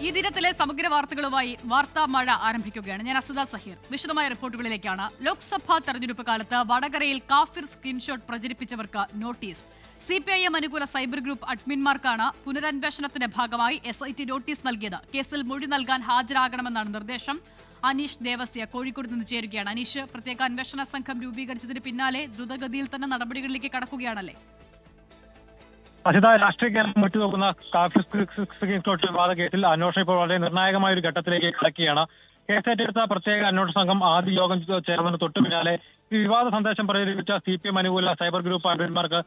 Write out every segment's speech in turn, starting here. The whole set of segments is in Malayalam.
ഈ ദിനത്തിലെ സമഗ്ര വാർത്തകളുമായി വാർത്താ മഴ ആരംഭിക്കുകയാണ്. ഞാൻ അസദ സഹീർ. വിശദമായ റിപ്പോർട്ടുകളിലേക്കാണ്. ലോക്സഭാ തെരഞ്ഞെടുപ്പ് കാലത്ത് വടകരയിൽ കാഫിർ സ്ക്രീൻഷോട്ട് പ്രചരിപ്പിച്ചവർക്ക് നോട്ടീസ്. CPIM അനുകൂല സൈബർ ഗ്രൂപ്പ് അഡ്മിൻമാർക്കാണ് പുനരന്വേഷണത്തിന്റെ ഭാഗമായി SIT നോട്ടീസ് നൽകിയത്. കേസിൽ മൊഴി നൽകാൻ ഹാജരാകണമെന്നാണ് നിർദ്ദേശം. അനീഷ് ദേവസ്യ കോഴിക്കോട് നിന്ന് ചേരുകയാണ്. അനീഷ്, പ്രത്യേക അന്വേഷണ സംഘം രൂപീകരിച്ചതിന് പിന്നാലെ ദ്രുതഗതിയിൽ തന്നെ നടപടികളിലേക്ക് കടക്കുകയാണല്ലേ? അസിത, രാഷ്ട്രീയ കേരളം വിട്ടുനോക്കുന്ന കാഫിർ സ്ക്രീൻഷോട്ട് വിവാദ കേസിൽ അന്വേഷണം ഇപ്പോൾ വളരെ നിർണായകമായ ഒരു ഘട്ടത്തിലേക്ക് കടക്കുകയാണ്. കേസേറ്റെടുത്ത പ്രത്യേക അന്വേഷണ സംഘം ആദ്യ യോഗം ചേർന്നതിന് തൊട്ടു പിന്നാലെ ഈ വിവാദ സന്ദേശം പ്രചരിപ്പിച്ച CPM അനുകൂല സൈബർ ഗ്രൂപ്പ് അഡ്മിൻമാർക്ക്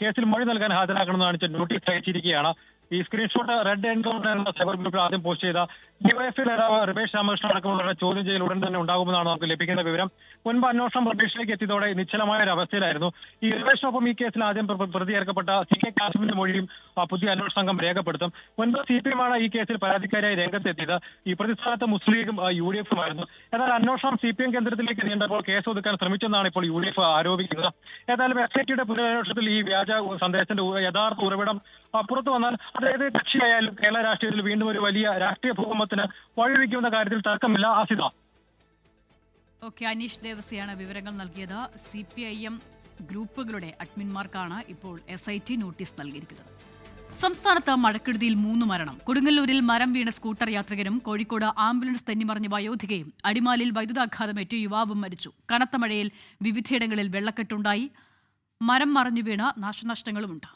കേസിൽ മൊഴി നൽകാൻ ഹാജരാക്കണമെന്ന് കാണിച്ച് നോട്ടീസ് അയച്ചിരിക്കുകയാണ്. ഈ സ്ക്രീൻഷോട്ട് റെഡ് എൻകൗണ്ടർ എന്ന സൈബർ ഗ്രൂപ്പിൽ ആദ്യം പോസ്റ്റ് ചെയ്ത DYFI നേതാവ് രമേശ് രാമകൃഷ്ണൻ അടക്കമുള്ളവരുടെ ചോദ്യം ചെയ്യൽ ഉടൻ തന്നെ ഉണ്ടാകുമെന്നാണ് നമുക്ക് ലഭിക്കുന്ന വിവരം. മുൻപ് അന്വേഷണം പ്രതീക്ഷയിലേക്ക് എത്തിയതോടെ നിശ്ചലമായ ഒരു അവസ്ഥയിലായിരുന്നു. ഈ രമേശിനൊപ്പം ഈ കേസിൽ ആദ്യം പ്രതി ചേർക്കപ്പെട്ട CK കാസിമിന്റെ മൊഴിയും പുതിയ അന്വേഷണ സംഘം രേഖപ്പെടുത്തും. മുൻപ് CPM ആണ് ഈ കേസിൽ പരാതിക്കാരിയായി രംഗത്തെത്തിയത്. ഈ പ്രതിസ്ഥാനത്ത് മുസ്ലിം ലീഗും UDF ആയിരുന്നു. എന്നാൽ അന്വേഷണം CPM കേന്ദ്രത്തിലേക്ക് നീണ്ടപ്പോൾ കേസ് ഒതുക്കാൻ ശ്രമിച്ചെന്നാണ് ഇപ്പോൾ UDF ആരോപിക്കുന്നത്. ഏതായാലും SITയുടെ പുനരന്വേഷണത്തിൽ ഈ വ്യാജ സന്ദേശത്തിന്റെ യഥാർത്ഥ ഉറവിടം പുറത്തു വന്നാൽ അതായത് കക്ഷിയായാലും കേരള രാഷ്ട്രീയത്തിൽ വീണ്ടും ഒരു വലിയ രാഷ്ട്രീയ ഭൂകമ്പത്തിന് വഴിവെക്കുമെന്ന കാര്യത്തിൽ തർക്കമില്ല. അസിത. ഓക്കെ, അനീഷ് ദേവസ്യാണ് വിവരങ്ങൾ നൽകിയത്. CPIM ഗ്രൂപ്പുകളുടെ അഡ്മിൻമാർക്കാണ് ഇപ്പോൾ SIT നോട്ടീസ് നൽകിയിരിക്കുന്നത്. സംസ്ഥാനത്ത് മഴക്കെടുതിയിൽ 3 മരണം. കൊടുങ്ങല്ലൂരിൽ മരം വീണ സ്കൂട്ടർ യാത്രികനും കോഴിക്കോട് ആംബുലൻസ് തെന്നിമറിഞ്ഞ വയോധികയും അടിമാലിയിൽ വൈദ്യുതാഘാതമേറ്റ് യുവാവും മരിച്ചു. കനത്ത മഴയിൽ വിവിധയിടങ്ങളിൽ വെള്ളക്കെട്ടുണ്ടായി. മരം മറിഞ്ഞു വീണ നാശനഷ്ടങ്ങളുമുണ്ട്.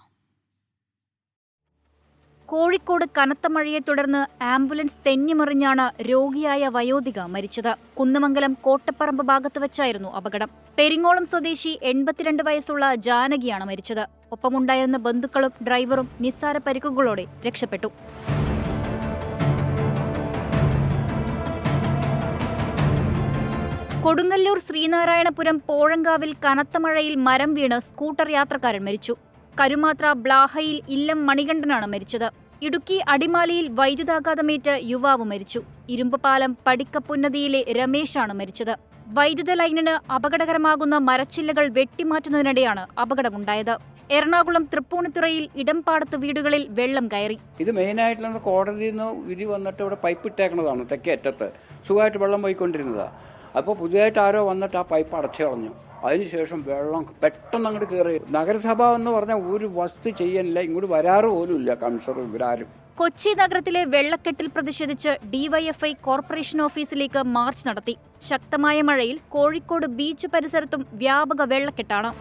കോഴിക്കോട് കനത്ത മഴയെ തുടർന്ന് ആംബുലൻസ് തെന്നിമറിഞ്ഞാണ് രോഗിയായ വയോധിക മരിച്ചത്. കുന്നമംഗലം കോട്ടപ്പറമ്പ് ഭാഗത്ത് വെച്ചായിരുന്നു അപകടം. പെരിങ്ങോളം സ്വദേശി 82 വയസ്സുള്ള ജാനകിയാണ് മരിച്ചത്. ഒപ്പമുണ്ടായിരുന്ന ബന്ധുക്കളും ഡ്രൈവറും നിസ്സാര പരിക്കുകളോടെ രക്ഷപ്പെട്ടു. കൊടുങ്ങല്ലൂർ ശ്രീനാരായണപുരം പോഴങ്കാവിൽ കനത്ത മഴയിൽ മരം വീണ് സ്കൂട്ടർ യാത്രക്കാരൻ മരിച്ചു. കരുമാത്ര ബ്ലാഹയിൽ ഇല്ലം മണികണ്ഠനാണ് മരിച്ചത്. ഇടുക്കി അടിമാലിയിൽ വൈദ്യുതാഘാതമേറ്റ് യുവാവ് മരിച്ചു. ഇരുമ്പുപാലം പടിക്കപ്പുന്നതിയിലെ രമേശാണ് മരിച്ചത്. വൈദ്യുത ലൈനിന് അപകടകരമാകുന്ന മരച്ചില്ലകൾ വെട്ടിമാറ്റുന്നതിനിടെയാണ് അപകടമുണ്ടായത്. എറണാകുളം തൃപ്പൂണിത്തുറയിൽ ഇടംപാടത്ത് വീടുകളിൽ വെള്ളം കയറി. ഇത് മെയിനായിട്ടുള്ള കോടതിയിൽ നിന്ന് വിധി വന്നിട്ട് ഇവിടെ പൈപ്പ് ഇട്ടേക്കുന്നതാണ്. തെക്കേ അറ്റത്ത് സുഖമായിട്ട് വെള്ളം പോയിക്കൊണ്ടിരുന്നതാണ്. അപ്പോൾ പുതിയതായിട്ട് ആരോ വന്നിട്ട് ആ പൈപ്പ് അടച്ചു കളഞ്ഞു. അതിനുശേഷം വെള്ളം പെട്ടെന്ന് അങ്ങോട്ട് കയറി. നഗരസഭ എന്ന് പറഞ്ഞാൽ ഒരു വസ്തു ചെയ്യാനില്ല, ഇങ്ങോട്ട് വരാറ് പോലുമില്ല കൗൺസിലർ ഇവരാരും. കൊച്ചി നഗരത്തിലെ വെള്ളക്കെട്ടിൽ പ്രതിഷേധിച്ച് DYFI കോർപ്പറേഷൻ ഓഫീസിലേക്ക് മാർച്ച് നടത്തി. ശക്തമായ മഴയിൽ കോഴിക്കോട് ബീച്ച് പരിസരത്തും വ്യാപക വെള്ളക്കെട്ടാണ്.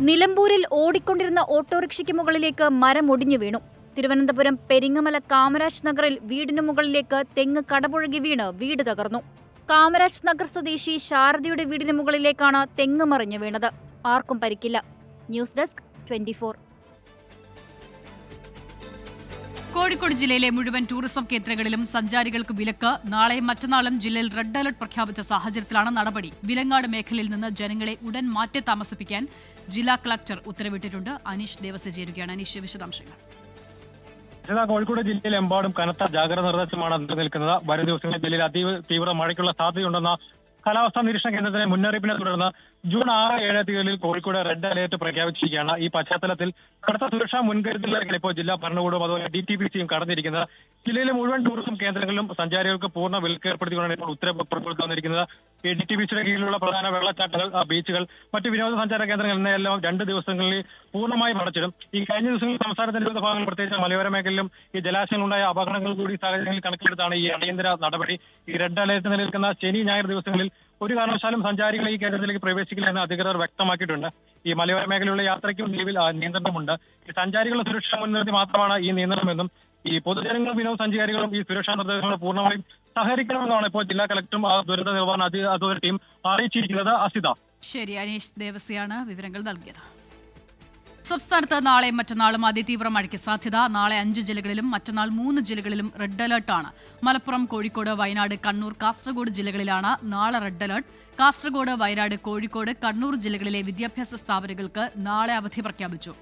നിലമ്പൂരിൽ ഓടിക്കൊണ്ടിരുന്ന ഓട്ടോറിക്ഷയ്ക്ക് മുകളിലേക്ക് മരം ഒടിഞ്ഞു വീണു. തിരുവനന്തപുരം പെരിങ്ങമല കാമരാജ് നഗറിൽ വീടിനു മുകളിലേക്ക് തെങ്ങ് കടപുഴകി വീണ് വീട് തകർന്നു. കാമരാജ് നഗർ സ്വദേശി ശാരദയുടെ വീടിന് മുകളിലേക്കാണ് തെങ്ങ് മറിഞ്ഞു വീണത്. ആർക്കും പരിക്കില്ല. News desk 24. കോഴിക്കോട് ജില്ലയിലെ മുഴുവൻ ടൂറിസം കേന്ദ്രങ്ങളിലും സഞ്ചാരികൾക്ക് വിലക്ക്. നാളെയും മറ്റന്നാളും ജില്ലയിൽ റെഡ് അലർട്ട് പ്രഖ്യാപിച്ച സാഹചര്യത്തിലാണ് നടപടി. വിലങ്ങാട് മേഖലയിൽ നിന്ന് ജനങ്ങളെ ഉടൻ മാറ്റി താമസിപ്പിക്കാൻ ജില്ലാ കളക്ടർ ഉത്തരവിട്ടിട്ടുണ്ട്. അനീഷ് ദേവസ്യ ചേരുകയാണ്. അനീഷ്, വിശദാംശങ്ങൾ. കോഴിക്കോട് ജില്ലയിലെമ്പാടും കനത്ത ജാഗ്രത നിർദ്ദേശമാണ് നിലനിൽക്കുന്നത്. വരും ദിവസങ്ങളിൽ ജില്ലയിൽ തീവ്ര മഴയ്ക്കുള്ള സാധ്യതയുണ്ടെന്ന കാലാവസ്ഥാ നിരീക്ഷണ കേന്ദ്രത്തിന്റെ മുന്നറിയിപ്പിനെ തുടർന്ന് ജൂൺ 6, 7 തീയതികളിൽ കോഴിക്കോട് റെഡ് അലേർട്ട് പ്രഖ്യാപിച്ചിരിക്കുകയാണ്. ഈ പശ്ചാത്തലത്തിൽ കടുത്ത സുരക്ഷാ മുൻകരുതലുകളാണ് ഇപ്പോൾ ജില്ലാ ഭരണകൂടവും അതുപോലെ DTPCയും കടന്നിരിക്കുന്നത്. ജില്ലയിലെ മുഴുവൻ ടൂറിസം കേന്ദ്രങ്ങളിലും സഞ്ചാരികൾക്ക് പൂർണ്ണ വിലക്ക് ഏർപ്പെടുത്തിക്കൊണ്ടാണ് ഇപ്പോൾ ഉത്തരവ് പുറപ്പെടുവിച്ചിരിക്കുന്നത്. ഈ DTPCയുടെ കീഴിലുള്ള പ്രധാന വെള്ളച്ചാട്ടങ്ങൾ, ബീച്ചുകൾ, മറ്റ് വിനോദസഞ്ചാര കേന്ദ്രങ്ങൾ എന്നിവയെല്ലാം 2 ദിവസങ്ങളിൽ പൂർണ്ണമായും അടച്ചിടും. ഈ കഴിഞ്ഞ ദിവസങ്ങളിൽ സംസ്ഥാനത്തിന്റെ വിവിധ ഭാഗങ്ങൾ, പ്രത്യേകിച്ച് മലയോര മേഖലയിലും ഈ ജലാശയങ്ങളുണ്ടായ അപകടങ്ങൾ കൂടി സാഹചര്യങ്ങളിൽ കണക്കിലെടുത്താണ് ഈ അടിയന്തര നടപടി. ഈ റെഡ് അലേർട്ട് നിലനിൽക്കുന്ന ശനി, ഞായർ ദിവസങ്ങളിൽ ഒരു കാരണവശാലും സഞ്ചാരികളെ ഈ കേന്ദ്രത്തിലേക്ക് പ്രവേശിക്കില്ല എന്ന് അധികൃതർ വ്യക്തമാക്കിയിട്ടുണ്ട്. ഈ മലയോര മേഖലയിലുള്ള യാത്രയ്ക്കും നിലവിൽ നിയന്ത്രണമുണ്ട്. ഈ സഞ്ചാരികളുടെ സുരക്ഷ മുൻനിർത്തി മാത്രമാണ് ഈ നിയന്ത്രണമെന്നും ഈ പൊതുജനങ്ങളും വിനോദസഞ്ചാരികളും ഈ സുരക്ഷാ നിർദ്ദേശങ്ങൾ പൂർണ്ണമായും സഹകരിക്കണമെന്നാണ് ഇപ്പോൾ ജില്ലാ കളക്ടറും ദുരന്ത നിവാരണ അതോറിറ്റിയും അറിയിച്ചിരിക്കുന്നത്. അസിത. ശരി, അനീഷ് ദേവസ്യാണ് വിവരങ്ങൾ നൽകിയത്. സംസ്ഥാനത്ത് നാളെയും മറ്റന്നാളും അതിതീവ്ര മഴയ്ക്ക് സാധ്യത. നാളെ 5 ജില്ലകളിലും മറ്റന്നാൾ 3 ജില്ലകളിലും റെഡ് അലർട്ടാണ്. മലപ്പുറം, കോഴിക്കോട്, വയനാട്, കണ്ണൂർ, കാസർഗോഡ് ജില്ലകളിലാണ് നാളെ റെഡ് അലർട്ട്. കാസർഗോഡ്, വയനാട്, കോഴിക്കോട്, കണ്ണൂർ ജില്ലകളിലെ വിദ്യാഭ്യാസ സ്ഥാപനങ്ങൾക്ക് നാളെ അവധി പ്രഖ്യാപിച്ചു.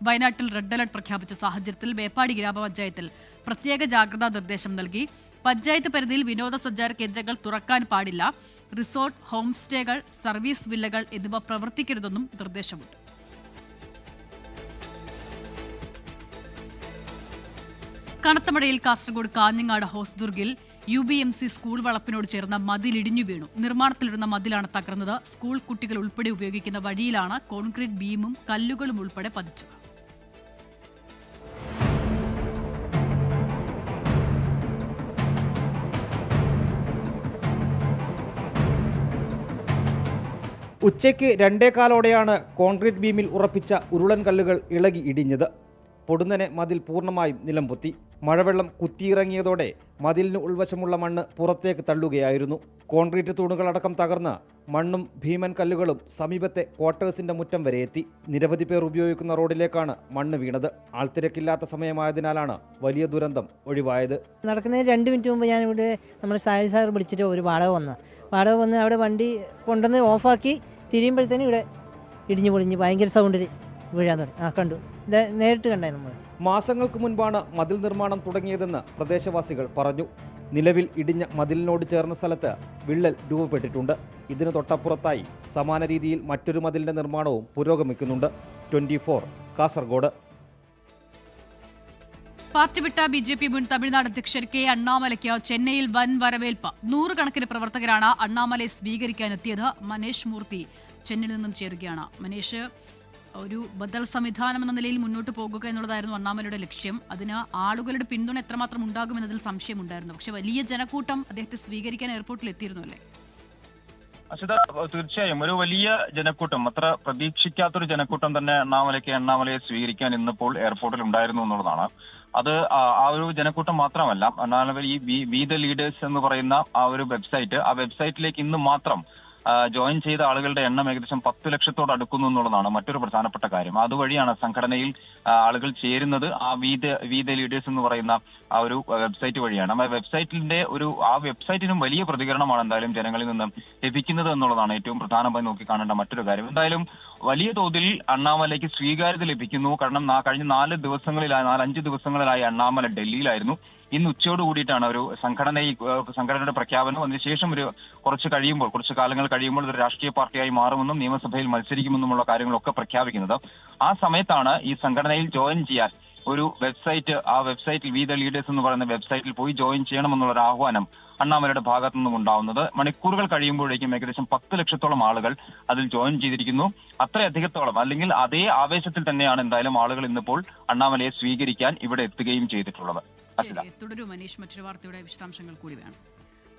വയനാട്ടിൽ റെഡ് അലർട്ട് പ്രഖ്യാപിച്ച സാഹചര്യത്തിൽ മേപ്പാടി ഗ്രാമപഞ്ചായത്തിൽ പ്രത്യേക ജാഗ്രതാ നിർദ്ദേശം നൽകി. പഞ്ചായത്ത് പരിധിയിൽ വിനോദസഞ്ചാര കേന്ദ്രങ്ങൾ തുറക്കാൻ പാടില്ല. റിസോർട്ട്, ഹോം സ്റ്റേകൾ, സർവീസ് വില്ലകൾ എന്നിവ പ്രവർത്തിക്കരുതെന്നും നിർദ്ദേശമുണ്ട്. കനത്ത മഴയിൽ കാസർഗോഡ് കാഞ്ഞങ്ങാട് ഹോസ്ദുർഗിൽ UBMC സ്കൂൾ വളപ്പിനോട് ചേർന്ന മതിൽ ഇടിഞ്ഞു വീണു. നിർമ്മാണത്തിലിരുന്ന മതിലാണ് തകർന്നത്. സ്കൂൾ കുട്ടികൾ ഉൾപ്പെടെ ഉപയോഗിക്കുന്ന വഴിയിലാണ് കോൺക്രീറ്റ് ബീമും കല്ലുകളും ഉൾപ്പെടെ പതിച്ചത്. ഉച്ചയ്ക്ക് 2:15 കോൺക്രീറ്റ് ബീമിൽ ഉറപ്പിച്ച ഉരുളൻ കല്ലുകൾ ഇളകി ഇടിഞ്ഞത്. പൊടുന്നനെ മതിൽ പൂർണ്ണമായും നിലംപൊത്തി. മഴവെള്ളം കുത്തിയിറങ്ങിയതോടെ മതിലിന് ഉൾവശമുള്ള മണ്ണ് പുറത്തേക്ക് തള്ളുകയായിരുന്നു. കോൺക്രീറ്റ് തൂണുകളടക്കം തകർന്ന് മണ്ണും ഭീമൻ കല്ലുകളും സമീപത്തെ ക്വാർട്ടേഴ്സിന്റെ മുറ്റം വരെ എത്തി. നിരവധി പേർ ഉപയോഗിക്കുന്ന റോഡിലേക്കാണ് മണ്ണ് വീണത്. ആൾത്തിരക്കില്ലാത്ത സമയമായതിനാലാണ് വലിയ ദുരന്തം ഒഴിവായത്. നടക്കുന്നതിന് 2 മിനിറ്റ് മുമ്പ് ഞാനിവിടെ നമ്മുടെ സായി സാർ വിളിച്ചിട്ട് ഒരു വാടക വന്ന് അവിടെ വണ്ടി കൊണ്ടുവന്ന് ഓഫാക്കി തിരിയുമ്പോഴത്തേനും ഇവിടെ ഇടിഞ്ഞു പൊളിഞ്ഞ് ഭയങ്കര സൗണ്ടിൽ വീഴാൻ തുടങ്ങി. കണ്ടു, നേരിട്ട് കണ്ടായി നമ്മൾ. മാസങ്ങൾക്ക് മുൻപാണ് മതിൽ നിർമ്മാണം തുടങ്ങിയതെന്ന് പ്രദേശവാസികൾ പറഞ്ഞു. നിലവിൽ ഇടിഞ്ഞ മതിലിനോട് ചേർന്ന സ്ഥലത്ത് വിള്ളൽ രൂപപ്പെട്ടിട്ടുണ്ട്. ഇതിന് തൊട്ടപ്പുറത്തായി സമാന രീതിയിൽ മറ്റൊരു മതിലിന്റെ നിർമ്മാണവും പുരോഗമിക്കുന്നുണ്ട്. 24 കാസർഗോഡ്. പാർട്ടി വിട്ട BJP മുൻ തമിഴ്നാട് അധ്യക്ഷൻ K. അണ്ണാമലയ്ക്ക് ചെന്നൈയിൽ വൻ വരവേൽപ്പ്. 100 കണക്കിന് പ്രവർത്തകരാണ് അണ്ണാമലയെ സ്വീകരിക്കാനെത്തിയത്. മനേഷ് മൂർത്തി ചെന്നൈയിൽ നിന്നും ചേരുകയാണ്. മനേഷ്, ഒരു ബദൽ സംവിധാനം എന്ന നിലയിൽ മുന്നോട്ട് പോകുക എന്നുള്ളതായിരുന്നു അണ്ണാമലയുടെ ലക്ഷ്യം. അതിന് ആളുകളുടെ പിന്തുണ എത്രമാത്രം ഉണ്ടാകുമെന്നതിൽ സംശയമുണ്ടായിരുന്നു. പക്ഷെ വലിയ ജനക്കൂട്ടം അദ്ദേഹത്തെ സ്വീകരിക്കാൻ എയർപോർട്ടിൽ എത്തിയിരുന്നു അല്ലേ? അശ്വത, തീർച്ചയായും ഒരു വലിയ ജനക്കൂട്ടം, അത്ര പ്രതീക്ഷിക്കാത്തൊരു ജനക്കൂട്ടം തന്നെ അണ്ണാമലയെ സ്വീകരിക്കാൻ ഇന്നിപ്പോൾ എയർപോർട്ടിൽ ഉണ്ടായിരുന്നു എന്നുള്ളതാണ്. അത് ആ ഒരു ജനക്കൂട്ടം മാത്രമല്ല, അണ്ണാമല ഈ വി ദ ലീഡേഴ്സ് എന്ന് പറയുന്ന ആ ഒരു വെബ്സൈറ്റ്, ആ വെബ്സൈറ്റിലേക്ക് ഇന്ന് മാത്രം ജോയിൻ ചെയ്ത ആളുകളുടെ എണ്ണം ഏകദേശം 10 ലക്ഷത്തോട് അടുക്കുന്നു എന്നുള്ളതാണ് മറ്റൊരു പ്രധാനപ്പെട്ട കാര്യം. അതുവഴിയാണ് സംഘടനയിൽ ആളുകൾ ചേരുന്നത്. ആ വി ദ ലീഡേഴ്സ് എന്ന് പറയുന്ന ആ ഒരു വെബ്സൈറ്റ് വഴിയാണ്. ആ വെബ്സൈറ്റിനും വലിയ പ്രതികരണമാണ് എന്തായാലും ജനങ്ങളിൽ നിന്ന് ലഭിക്കുന്നത് എന്നുള്ളതാണ് ഏറ്റവും പ്രധാനമായി നോക്കി കാണേണ്ട മറ്റൊരു കാര്യം. എന്തായാലും വലിയ തോതിൽ അണ്ണാമലയ്ക്ക് സ്വീകാര്യത ലഭിക്കുന്നു. കാരണം കഴിഞ്ഞ 4-5 ദിവസങ്ങളിലായി അണ്ണാമല ഡൽഹിയിലായിരുന്നു. ഇന്ന് ഉച്ചയോട് കൂടിയിട്ടാണ് ഒരു സംഘടനയുടെ പ്രഖ്യാപനം. അതിനുശേഷം കുറച്ച് കാലങ്ങൾ കഴിയുമ്പോൾ ഒരു രാഷ്ട്രീയ പാർട്ടിയായി മാറുമെന്നും നിയമസഭയിൽ മത്സരിക്കുമെന്നുമുള്ള കാര്യങ്ങളൊക്കെ പ്രഖ്യാപിക്കുന്നത്. ആ സമയത്താണ് ഈ സംഘടനയിൽ ജോയിൻ ചെയ്യാൻ ഒരു വെബ്സൈറ്റിൽ വി ദ ലീഡേഴ്സ് എന്ന് പറയുന്ന വെബ്സൈറ്റിൽ പോയി ജോയിൻ ചെയ്യണമെന്നുള്ള ഒരു ആഹ്വാനം അണ്ണാമലയുടെ ഭാഗത്തു നിന്നും ഉണ്ടാവുന്നത്. മണിക്കൂറുകൾ കഴിയുമ്പോഴേക്കും ഏകദേശം 10 ലക്ഷത്തോളം ആളുകൾ അതിൽ ജോയിൻ ചെയ്തിരിക്കുന്നു. അത്രയധികത്തോളം, അല്ലെങ്കിൽ അതേ ആവേശത്തിൽ തന്നെയാണ് എന്തായാലും ആളുകൾ ഇന്നിപ്പോൾ അണ്ണാമലയെ സ്വീകരിക്കാൻ ഇവിടെ എത്തുകയും ചെയ്തിട്ടുള്ളത്. തുടരും മനീഷ്, മറ്റൊരു വാർത്തയുടെ വിശദാംശങ്ങൾ കൂടി വേണം.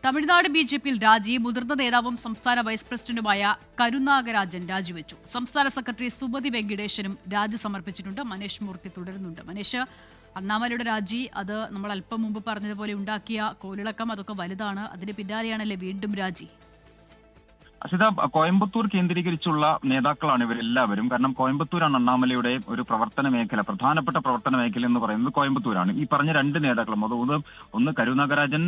തമിഴ്നാട് BJPയിൽ രാജി. മുതിർന്ന നേതാവും സംസ്ഥാന വൈസ് പ്രസിഡന്റുമായ കരുനാഗരാജൻ രാജിവെച്ചു. സംസ്ഥാന സെക്രട്ടറി സുമതി വെങ്കിടേശനും രാജി സമർപ്പിച്ചിട്ടുണ്ട്. മനേഷ് മൂർത്തി തുടരുന്നുണ്ട്. മനേഷ്, അണ്ണാമലയുടെ രാജി, അത് നമ്മൾ അല്പം മുമ്പ് പറഞ്ഞതുപോലെ ഉണ്ടാക്കിയ കോലിളക്കം അതൊക്കെ വലുതാണ്. അതിന് പിന്നാലെയാണല്ലേ വീണ്ടും രാജി? അശ്വത, കോയമ്പത്തൂർ കേന്ദ്രീകരിച്ചുള്ള നേതാക്കളാണ് ഇവരെല്ലാവരും. കാരണം കോയമ്പത്തൂരാണ് അണ്ണാമലയുടെ ഒരു പ്രധാനപ്പെട്ട പ്രവർത്തന മേഖല എന്ന് പറയുന്നത് കോയമ്പത്തൂരാണ്. ഈ പറഞ്ഞ 2 നേതാക്കളും, ഒന്ന് കരുനാഗരാജൻ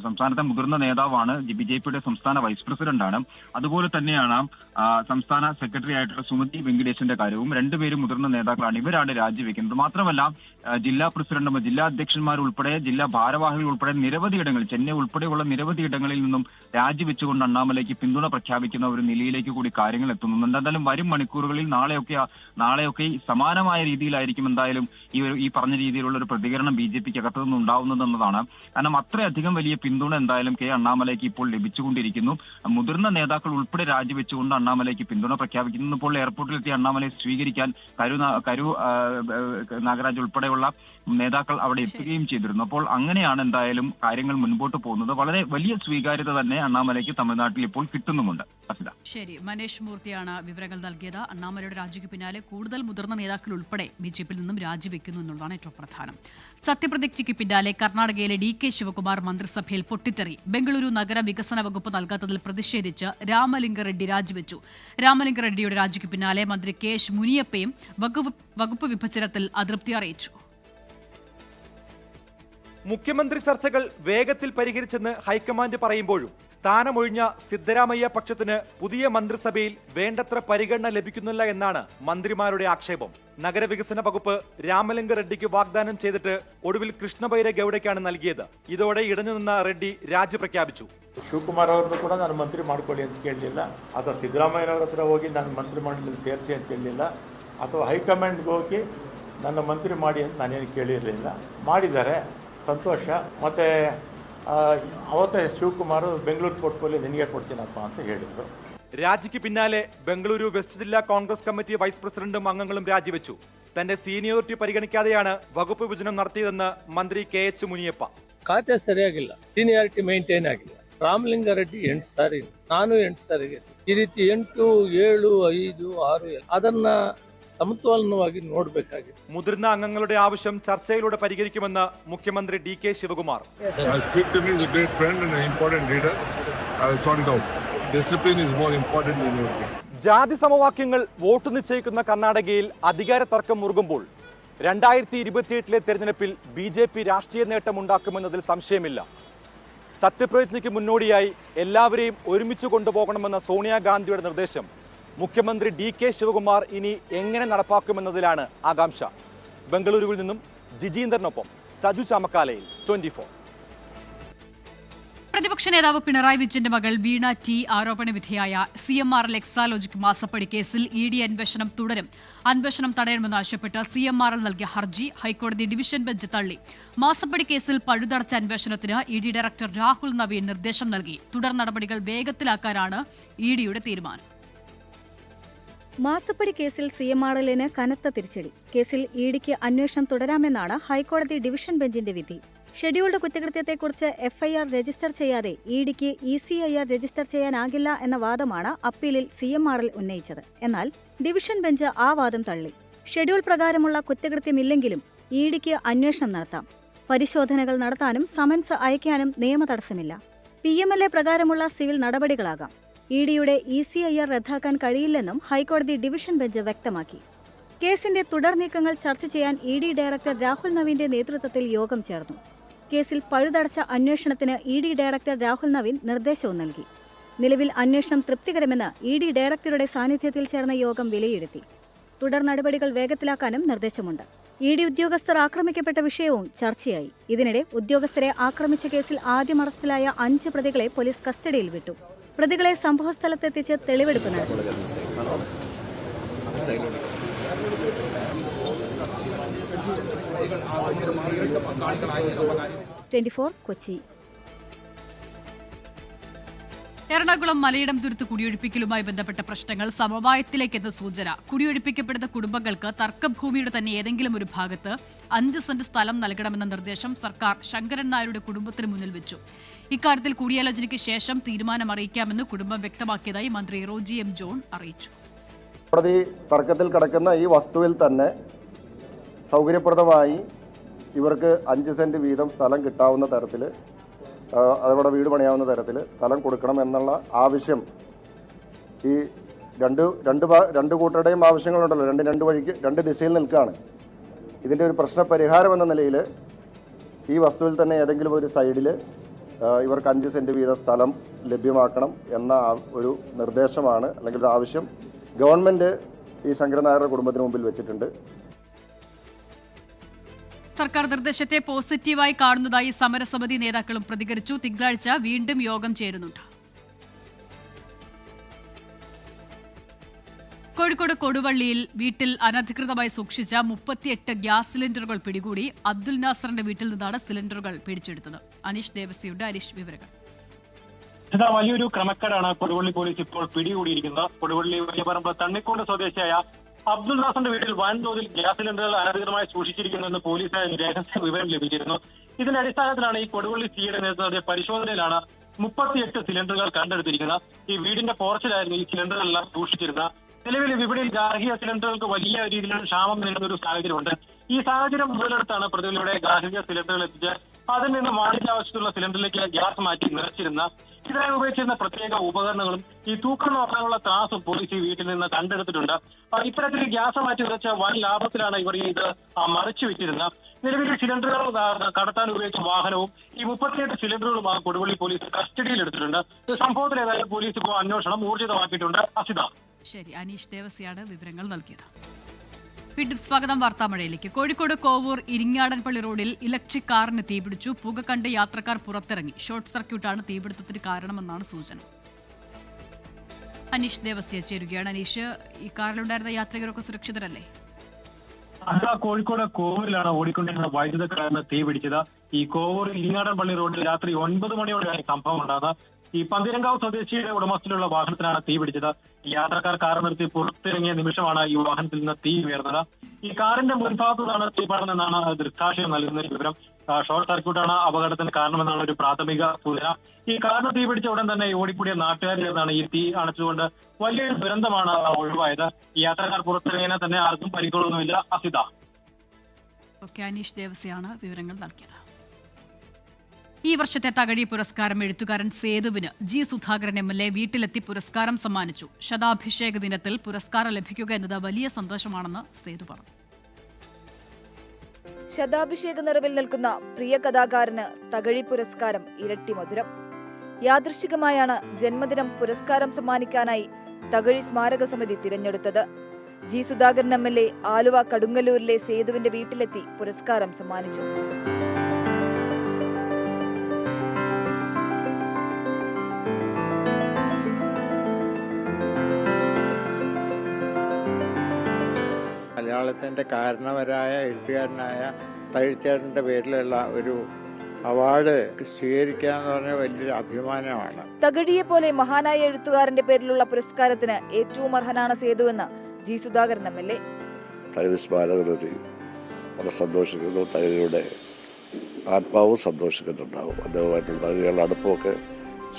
സംസ്ഥാനത്തെ മുതിർന്ന നേതാവാണ്, BJPയുടെ സംസ്ഥാന വൈസ് പ്രസിഡന്റാണ്. അതുപോലെ തന്നെയാണ് സംസ്ഥാന സെക്രട്ടറി ആയിട്ടുള്ള സുമതി വെങ്കിടേശന്റെ കാര്യവും. 2 പേരും മുതിർന്ന നേതാക്കളാണ്. ഇവരാണ് രാജിവെക്കുന്നത്. മാത്രമല്ല ജില്ലാ പ്രസിഡന്റ്, ജില്ലാ അധ്യക്ഷന്മാരുൾപ്പെടെ, ജില്ലാ ഭാരവാഹികൾ ഉൾപ്പെടെ നിരവധി ഇടങ്ങളിൽ, ചെന്നൈ ഉൾപ്പെടെയുള്ള നിരവധി ഇടങ്ങളിൽ നിന്നും രാജിവെച്ചുകൊണ്ട് അണ്ണാമലയ്ക്ക് പിന്തുണ പ്രഖ്യാപിക്കുന്ന ഒരു നിലയിലേക്ക് കൂടി കാര്യങ്ങൾ എത്തുന്നുണ്ട്. എന്തായാലും വരും മണിക്കൂറുകളിൽ നാളെയൊക്കെ സമാനമായ രീതിയിലായിരിക്കും എന്തായാലും ഈ പറഞ്ഞ രീതിയിലുള്ള ഒരു പ്രതികരണം BJPക്ക് അകത്തു നിന്ന് ഉണ്ടാവുന്നതെന്നതാണ്. കാരണം അത്രയധികം വലിയ പിന്തുണ എന്തായാലും K. അണ്ണാമലയ്ക്ക് ഇപ്പോൾ ലഭിച്ചുകൊണ്ടിരിക്കുന്നു. മുതിർന്ന നേതാക്കൾ ഉൾപ്പെടെ രാജിവെച്ചുകൊണ്ട് അണ്ണാമലയ്ക്ക് പിന്തുണ പ്രഖ്യാപിക്കുന്നു. ഇപ്പോൾ എയർപോർട്ടിലെത്തിയ അണ്ണാമലയെ സ്വീകരിക്കാൻ നാഗരാജ് ഉൾപ്പെടെയുള്ള നേതാക്കൾ അവിടെ എത്തുകയും ചെയ്തിരുന്നു. അപ്പോൾ അങ്ങനെയാണ് എന്തായാലും കാര്യങ്ങൾ മുൻപോട്ട് പോകുന്നത്. വളരെ വലിയ സ്വീകാര്യത തന്നെ അണ്ണാമലയ്ക്ക് തമിഴ്നാട്ടിൽ ഇപ്പോൾ കിട്ടുന്നുമുണ്ട്. ശരി, മനേഷ് മൂർത്തിയാണ് വിവരങ്ങൾ നൽകിയത്. അണ്ണാമലയുടെ രാജിക്ക് പിന്നാലെ കൂടുതൽ മുതിർന്ന നേതാക്കൾ ഉൾപ്പെടെ BJPയിൽ നിന്നും രാജിവെക്കുന്നു എന്നുള്ളതാണ് ഏറ്റവും പ്രധാനം. സത്യപ്രതിജ്ഞയ്ക്ക് പിന്നാലെ കർണാടകയിലെ DK ശിവകുമാർ മന്ത്രിസഭയിൽ പൊട്ടിത്തെറി. ബംഗളൂരു നഗര വികസന വകുപ്പ് നൽകാത്തതിൽ പ്രതിഷേധിച്ച് രാമലിംഗ റെഡ്ഡി രാജിവെച്ചു. രാമലിംഗ റെഡ്ഡിയുടെ രാജിക്ക് പിന്നാലെ മന്ത്രി KH മുനിയപ്പയും വകുപ്പ് വിഭജനത്തിൽ അതൃപ്തി അറിയിച്ചു. മുഖ്യമന്ത്രി ചർച്ചകൾ വേഗത്തിൽ പരിഹരിച്ചെന്ന് ഹൈക്കമാൻഡ് പറയുമ്പോഴും സ്ഥാനമൊഴിഞ്ഞ സിദ്ധരാമയ്യ പക്ഷത്തിന് പുതിയ മന്ത്രിസഭയിൽ വേണ്ടത്ര പരിഗണന ലഭിക്കുന്നില്ല എന്നാണ് മന്ത്രിമാരുടെ ആക്ഷേപം. നഗരവികസന വകുപ്പ് രാമലിംഗ റെഡ്ഡിക്ക് വാഗ്ദാനം ചെയ്തിട്ട് ഒടുവിൽ കೃಷ್ಣಬೈರ ಗೌಡಕ್ಕಾണ് നൽകിയത്. ഇതോടെ ഇടഞ്ഞു നിന്ന റെഡ്ഡി രാജി പ്രഖ്യാപിച്ചു. ಶಿವಕುಮಾರ್ ಅವರನ್ನು ಕೂಡ ನಾನು ಮಂತ್ರಿ ಮಾಡ್ಕೊಳ್ಳಿ ಅಂತ ಕೇಳಲಿಲ್ಲ, ಅಥವಾ ಸಿದ್ದರಾಮಯ್ಯನವರ ಹತ್ರ ಹೋಗಿ ನಾನು ಮಂತ್ರಿ ಮಂಡಲದಲ್ಲಿ ಸೇರಿಸಿ ಅಂತ ಹೇಳಲಿಲ್ಲ, ಅಥವಾ ಹೈಕಮಾಂಡ್ಗೆ ಹೋಗಿ ನನ್ನ ಮಂತ್ರಿ ಮಾಡಿ ಅಂತ ನಾನೇನು ಕೇಳಿರಲಿಲ್ಲ. ಮಾಡಿದ್ದಾರೆ, ಸಂತೋಷ. ಮತ್ತು ಅವತ್ತೇ ಶಿವಕುಮಾರ್ ಬೆಂಗಳೂರು ಪೋರ್ಟ್ಫೋಲಿಯೋ ನಿನಗೆ ಕೊಡ್ತೀನಪ್ಪ ಅಂತ ಹೇಳಿದರು. രാജിക്ക് പിന്നാലെ ബംഗളൂരു വെസ്റ്റ് ജില്ലാ കോൺഗ്രസ് കമ്മിറ്റി വൈസ് പ്രസിഡന്റും അംഗങ്ങളും രാജിവെച്ചു. തന്റെ സീനിയോറിറ്റി പരിഗണിക്കാതെയാണ് വകുപ്പ് വിഭജനം നടത്തിയതെന്ന് മന്ത്രി KH മുനിയപ്പ. ಖಾತೆ ಸರಿಯಾಗಿಲ್ಲ, ಸೀನಿಯಾರಿಟಿ ಮೇಂಟೈನ್ ಆಗಿಲ್ಲ. ರಾಮಲಿಂಗಾರೆಡ್ಡಿ 8 ಸಾರಿ, ನಾನು 8 ಸಾರಿಗೆ, ಈ ರೀತಿ 8, 7, 5, 6 ಅದನ್ನ സമത്വലനವಾಗಿ നോಡಬೇಕಾಗಿದೆ. മുതിർന്ന അംഗങ്ങളുടെ ആവശ്യം ചർച്ചയിലൂടെ പരിഹരിക്കുമെന്ന് മുഖ്യമന്ത്രി DK ശിവകുമാർ. ജാതി സമവാക്യങ്ങൾ വോട്ട് നിശ്ചയിക്കുന്ന കർണാടകയിൽ അധികാര തർക്കം മുറുകുമ്പോൾ 2028 തെരഞ്ഞെടുപ്പിൽ BJP രാഷ്ട്രീയ നേട്ടമുണ്ടാക്കുമെന്നതിൽ സംശയമില്ല. സത്യപ്രതിജ്ഞയ്ക്ക് മുന്നോടിയായി എല്ലാവരെയും ഒരുമിച്ച് കൊണ്ടുപോകണമെന്ന സോണിയാഗാന്ധിയുടെ നിർദ്ദേശം മുഖ്യമന്ത്രി DK ശിവകുമാർ ഇനി എങ്ങനെ നടപ്പാക്കുമെന്നതിലാണ് ആകാംക്ഷ. ബംഗളൂരുവിൽ നിന്നും ജിജീന്ദ്രനൊപ്പം സജു ചാമക്കാലയിൽ 24. പ്രതിപക്ഷ നേതാവ് പിണറായി വിജയന്റെ മകൾ വീണ T ആരോപണ വിധേയായ CMRL എക്സാലോജിക് മാസപ്പടി കേസിൽ ED അന്വേഷണം തുടരും. അന്വേഷണം തടയണമെന്നാവശ്യപ്പെട്ട് CMRL നൽകിയ ഹർജി ഹൈക്കോടതി ഡിവിഷൻ ബെഞ്ച് തള്ളി. മാസപ്പടി കേസിൽ പഴുതടച്ച അന്വേഷണത്തിന് ED ഡയറക്ടർ രാഹുൽ നവീൻ നിർദ്ദേശം നൽകി. തുടർ നടപടികൾ വേഗത്തിലാക്കാനാണ് EDയുടെ തീരുമാനം. മാസപ്പടി കേസിൽ CMRLന് കനത്ത തിരിച്ചടി. കേസിൽ EDക്ക് അന്വേഷണം തുടരാമെന്നാണ് ഹൈക്കോടതി ഡിവിഷൻ ബെഞ്ചിന്റെ വിധി. ഷെഡ്യൂൾഡ് കുറ്റകൃത്യത്തെക്കുറിച്ച് FIR രജിസ്റ്റർ ചെയ്യാതെ EDക്ക് ECIR രജിസ്റ്റർ ചെയ്യാനാകില്ല എന്ന വാദമാണ് അപ്പീലിൽ CMRL ഉന്നയിച്ചത്. എന്നാൽ ഡിവിഷൻ ബെഞ്ച് ആ വാദം തള്ളി. ഷെഡ്യൂൾ പ്രകാരമുള്ള കുറ്റകൃത്യമില്ലെങ്കിലും EDക്ക് അന്വേഷണം നടത്താം. പരിശോധനകൾ നടത്താനും സമൻസ് അയക്കാനും നിയമ തടസ്സമില്ല. PMLA പ്രകാരമുള്ള സിവിൽ നടപടികളാകാം. EDയുടെ ECIR റദ്ദാക്കാൻ കഴിയില്ലെന്നും ഹൈക്കോടതി ഡിവിഷൻ ബെഞ്ച് വ്യക്തമാക്കി. കേസിന്റെ തുടർ നീക്കങ്ങൾ ചർച്ച ചെയ്യാൻ ED ഡയറക്ടർ രാഹുൽ നവീന്റെ നേതൃത്വത്തിൽ യോഗം ചേർന്നു. കേസിൽ പഴുതടച്ച അന്വേഷണത്തിന് ED ഡയറക്ടർ രാഹുൽ നവീൻ നിർദ്ദേശവും നൽകി. നിലവിൽ അന്വേഷണം തൃപ്തികരമെന്ന് ED ഡയറക്ടറുടെ സാന്നിധ്യത്തിൽ ചേർന്ന യോഗം വിലയിരുത്തി. തുടർ നടപടികൾ വേഗത്തിലാക്കാനും നിർദ്ദേശമുണ്ട്. ED ഉദ്യോഗസ്ഥർ ആക്രമിക്കപ്പെട്ട വിഷയവും ചർച്ചയായി. ഇതിനിടെ ഉദ്യോഗസ്ഥരെ ആക്രമിച്ച കേസിൽ ആദ്യം അറസ്റ്റിലായ 5 പ്രതികളെ പോലീസ് കസ്റ്റഡിയിൽ വിട്ടു. പ്രതികളെ സംഭവസ്ഥലത്തെത്തിച്ച് തെളിവെടുപ്പ് നടത്തി. കൊച്ചി. എറണാകുളം മലയിടം തുരുത്ത് കുടിയൊഴിപ്പിക്കലുമായി ബന്ധപ്പെട്ട പ്രശ്നങ്ങൾ സമവായത്തിലേക്കെന്ന സൂചന. കുടിയൊഴിപ്പിക്കപ്പെടുന്ന കുടുംബങ്ങൾക്ക് തർക്കഭൂമിയുടെ തന്നെ ഏതെങ്കിലും ഒരു ഭാഗത്ത് 5 സെന്റ് സ്ഥലം നൽകണമെന്ന നിർദ്ദേശം സർക്കാർ ശങ്കരൻ നായരുടെ കുടുംബത്തിന് മുന്നിൽ വെച്ചു. ഇക്കാര്യത്തിൽ കൂടിയാലോചനയ്ക്ക് ശേഷം തീരുമാനം അറിയിക്കാമെന്ന് കുടുംബം വ്യക്തമാക്കിയതായി മന്ത്രി റോജി M. ജോൺ അറിയിച്ചു. കോടതി തർക്കത്തിൽ കിടക്കുന്ന ഈ വസ്തുവിൽ തന്നെ സൗകര്യപ്രദമായി ഇവർക്ക് 5 സെന്റ് വീതം സ്ഥലം കിട്ടാവുന്ന തരത്തിൽ, അതവിടെ വീട് പണിയാവുന്ന തരത്തിൽ സ്ഥലം കൊടുക്കണം എന്നുള്ള ആവശ്യം ഈ രണ്ട് കൂട്ടരുടെയും ആവശ്യങ്ങളുണ്ടല്ലോ, രണ്ട് വഴിക്ക് 2 ദിശയിൽ നിൽക്കുകയാണ്. ഇതിൻ്റെ ഒരു പ്രശ്നപരിഹാരം എന്ന നിലയിൽ ഈ വസ്തുവിൽ തന്നെ ഏതെങ്കിലും ഒരു സൈഡിൽ ഇവർക്ക് 5 സെന്റ് വീതം സ്ഥലം ലഭ്യമാക്കണം എന്ന ഒരു നിർദ്ദേശമാണ്, അല്ലെങ്കിൽ ഒരു ആവശ്യം ഗവൺമെൻറ് ഈ ശങ്കരൻ നായരുടെ കുടുംബത്തിന് മുമ്പിൽ വെച്ചിട്ടുണ്ട്. സർക്കാർ നിർദ്ദേശത്തെ പോസിറ്റീവായി കാണുന്നതായി സമരസമിതി നേതാക്കളും പ്രതികരിച്ചു. തിങ്കളാഴ്ച വീണ്ടും യോഗം ചേരുന്നുണ്ട്. കോഴിക്കോട് കൊടുവള്ളിയിൽ വീട്ടിൽ അനധികൃതമായി സൂക്ഷിച്ച 38 ഗ്യാസ് സിലിണ്ടറുകൾ പിടികൂടി. അബ്ദുൽ നാസറിന്റെ വീട്ടിൽ നിന്നാണ് സിലിണ്ടറുകൾ പിടിച്ചെടുത്തത്. അനീഷ് ദേവസിയുടെ വിവരങ്ങൾ. വലിയൊരു ക്രമക്കേടാണ് കൊടുവള്ളി പോലീസ് ഇപ്പോൾ പിടികൂടിയിരിക്കുന്നത്. കൊടുവള്ളി വലിയപറമ്പ് തണ്ണിക്കോട് സ്വദേശിയായ അബ്ദുൽ നാസറിന്റെ വീട്ടിൽ വൻതോതിൽ ഗ്യാസ് സിലിണ്ടറുകൾ അനധികൃതമായി സൂക്ഷിച്ചിരിക്കുന്നുവെന്ന് പോലീസിന് രഹസ്യ വിവരം ലഭിച്ചിരുന്നു. ഇതിന്റെ അടിസ്ഥാനത്തിലാണ് ഈ കൊടുവള്ളി സിയുടെ നേതൃത്വത്തിലെ പരിശോധനയിലാണ് 38 സിലിണ്ടറുകൾ കണ്ടെടുത്തിരിക്കുന്നത്. ഈ വീടിന്റെ പോർച്ചിലായിരുന്നു ഈ സിലിണ്ടറുകളെല്ലാം സൂക്ഷിച്ചിരുന്നത്. നിലവിൽ വിപണിയിൽ ഗാർഹിക സിലിണ്ടറുകൾക്ക് വലിയ രീതിയിലുള്ള ക്ഷാമം നേരിടുന്ന ഒരു സാഹചര്യമുണ്ട്. ഈ സാഹചര്യം മുതലെടുത്താണ് പ്രതികളുടെ ഗാർഹിക സിലിണ്ടറുകൾ എത്തിച്ച് അതിൽ നിന്ന് വാണിജ്യാവശ്യത്തിലുള്ള സിലിണ്ടറിലേക്ക് ഗ്യാസ് മാറ്റി നിറച്ചിരുന്ന. ഇതിനായി ഉപയോഗിച്ചിരുന്ന പ്രത്യേക ഉപകരണങ്ങളും ഈ തൂക്കം നോക്കാനുള്ള ത്രാസും പോലീസ് ഈ വീട്ടിൽ നിന്ന് കണ്ടെടുത്തിട്ടുണ്ട്. ഇത്തരത്തിൽ ഗ്യാസ് മാറ്റി നിറച്ച വൻ ലാഭത്തിലാണ് ഇവർ ഇത് മറിച്ചു വിറ്റിരുന്നത്. നിലവിൽ സിലിണ്ടറുകൾ കടത്താൻ ഉപയോഗിച്ച വാഹനവും ഈ 38 സിലിണ്ടറുകളും കൊടുവള്ളി പോലീസ് കസ്റ്റഡിയിലെടുത്തിട്ടുണ്ട്. സംഭവത്തിൽ ഏതായാലും പോലീസ് ഇപ്പോൾ അന്വേഷണം ഊർജിതമാക്കിയിട്ടുണ്ട്. അസിത. ശരി, അനീഷ് ദേവസിയാണ് വിവരങ്ങൾ നൽകിയത്. വീണ്ടും സ്വാഗതം വാർത്താമഴയിലേക്ക്. കോഴിക്കോട് കോവൂർ ഇരിങ്ങാടൻപള്ളി റോഡിൽ ഇലക്ട്രിക് കാറിന് തീപിടിച്ചു. പുക കണ്ട് യാത്രക്കാർ പുറത്തിറങ്ങി. ഷോർട്ട് സർക്യൂട്ടാണ് തീപിടുത്തത്തിന് കാരണമെന്നാണ് സൂചന. അനീഷ് ദേവസ്യ ചേരുകയാണ്. അനീഷ്, ഈ കാറിലുണ്ടായിരുന്ന യാത്രികരൊക്കെ സുരക്ഷിതരല്ലേ? അതാ കോഴിക്കോട് കോവൂരിലാണ് ഓടിക്കൊണ്ടിരുന്ന വൈദ്യുത കാറിന് തീ പിടിച്ചത്. ഈ കോവൂർ ഇരിങ്ങാടൻ പള്ളി റോഡിൽ രാത്രി 9 മണിയോടെയാണ് സംഭവം ഉണ്ടാകുന്നത്. ഈ പന്തിരങ്കാവ് സ്വദേശിയുടെ ഉടമസ്ഥയിലുള്ള വാഹനത്തിലാണ് തീ പിടിച്ചത്. ഈ യാത്രക്കാർ കാർ നിർത്തി പുറത്തിറങ്ങിയ നിമിഷമാണ് ഈ വാഹനത്തിൽ നിന്ന് തീ ഉയർന്നത്. ഈ കാറിന്റെ മുൻഭാഗത്തു നിന്നാണ് തീ പടർന്നെന്നാണ് ദൃക്സാക്ഷികൾ നൽകുന്ന വിവരം. ഷോർട്ട് സർക്യൂട്ടാണ് അപകടത്തിന് കാരണമെന്നാണ് ഒരു പ്രാഥമിക സൂചന. ഈ കാറിന് തീ പിടിച്ച ഉടൻ തന്നെ ഓടിക്കൂടിയ നാട്ടുകാരിൽ നിന്നാണ് ഈ തീ അണച്ചുകൊണ്ട് വലിയൊരു ദുരന്തമാണ് ഒഴിവായത്. ഈ യാത്രക്കാർ പുറത്തിറങ്ങിയതിനെ തന്നെ ആർക്കും പരിക്കുകളൊന്നുമില്ല. അസിത. അനീഷ് ദേവസ്യാണ് വിവരങ്ങൾ നൽകിയത്. ഈ വർഷത്തെ തകഴി പുരസ്കാരം എഴുത്തുകാരൻ സേതുവിന് ജി സുധാകരൻ MLA വീട്ടിലെത്തി പുരസ്കാരം സമ്മാനിച്ചു. ശതാഭിഷേക ദിനത്തിൽ പുരസ്കാരം ലഭിക്കുക എന്നത് വലിയ സന്തോഷമാണെന്ന് സേതു പറഞ്ഞു. ശതാഭിഷേക നിറവിൽ നിൽക്കുന്ന പ്രിയ കഥാകാരന് തകഴി പുരസ്കാരം ഇരട്ടി മധുരം. യാദൃശ്ചികമായാണ് ജന്മദിനം പുരസ്കാരം സമ്മാനിക്കാനായി തകഴി സ്മാരക സമിതി തിരഞ്ഞെടുത്തത്. ജി സുധാകരൻ MLA ആലുവ കടുങ്ങല്ലൂരിലെ സേതുവിന്റെ വീട്ടിലെത്തി പുരസ്കാരം സമ്മാനിച്ചു. മലയാളത്തിൻ്റെ കാരണവരായ എഴുത്തുകാരനായ തകഴിച്ചേട്ടൻ്റെ പേരിലുള്ള ഒരു അവാർഡ് സ്വീകരിക്കുക എന്ന് പറഞ്ഞാൽ വലിയൊരു അഭിമാനമാണ്. തകഴിയെ പോലെ മഹാനായ എഴുത്തുകാരന്റെ പേരിലുള്ള പുരസ്കാരത്തിന് ഏറ്റവും അർഹനാണ് സേതുവെന്ന് ജി സുധാകരൻ MLA. തകഴി സ്മാരകത്തിൽ വളരെ സന്തോഷിക്കുന്നു. തകഴിയുടെ ആത്മാവും സന്തോഷിക്കുന്നുണ്ടാവും. അദ്ദേഹമായിട്ടുള്ള തകഴികളുടെ അടുപ്പമൊക്കെ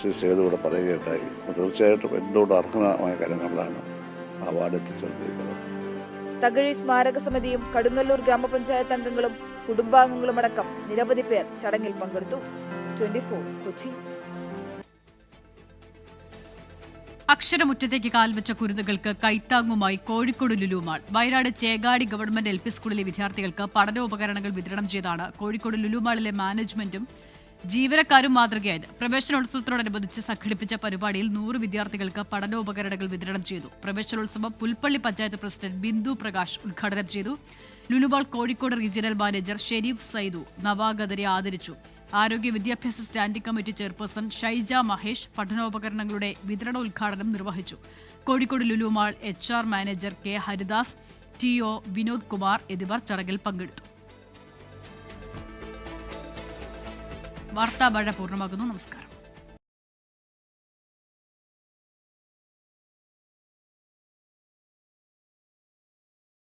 ശ്രീ സേതുവിടെ പറയുകയുണ്ടായി. തീർച്ചയായിട്ടും എന്തുകൊണ്ട് അർഹമായ കാര്യങ്ങളിലാണ് അവാർഡ് എത്തിച്ചേർന്നിരിക്കുന്നത്. തകഴി സ്മാരക സമിതിയും കടുങ്ങല്ലൂർ ഗ്രാമപഞ്ചായത്ത് അംഗങ്ങളും കുടുംബാംഗങ്ങളുമടക്കം നിരവധി പേർ ചടങ്ങിൽ പങ്കെടുത്തു. 24 കൊച്ചി. അക്ഷരമുറ്റത്തേക്ക് കാൽവെച്ച കുരുന്നുകൾക്ക് കൈത്താങ്ങുമായി Kozhikode Lulu mall. Wayanad Chekadi government LP സ്കൂളിലെ വിദ്യാർത്ഥികൾക്ക് പഠനോപകരണങ്ങൾ വിതരണം ചെയ്താണ് കോഴിക്കോട് ലുലു മാളിലെ മാനേജ്മെന്റും ജീവനക്കാരും മാതൃകയായത്. പ്രവേശനോത്സവത്തോടനുബന്ധിച്ച് സംഘടിപ്പിച്ച പരിപാടിയിൽ 100 വിദ്യാർത്ഥികൾക്ക് പഠനോപകരണങ്ങൾ വിതരണം ചെയ്തു. പ്രവേശനോത്സവം പുൽപ്പള്ളി പഞ്ചായത്ത് പ്രസിഡന്റ് ബിന്ദു പ്രകാശ് ഉദ്ഘാടനം ചെയ്തു. ലുലുമാൾ കോഴിക്കോട് റീജിയണൽ മാനേജർ ഷെരീഫ് സൈദു നവാഗതരെ ആദരിച്ചു. ആരോഗ്യ വിദ്യാഭ്യാസ standing committee chairperson Shaija Mahesh പഠനോപകരണങ്ങളുടെ വിതരണോദ്ഘാടനം നിർവഹിച്ചു. Kozhikode Lulu mall HR manager K Haridas, TO Vinod Kumar എന്നിവർ ചടങ്ങിൽ പങ്കെടുത്തു. വാർത്താ മഴ പൂർണ്ണമാകുന്നു. നമസ്കാരം.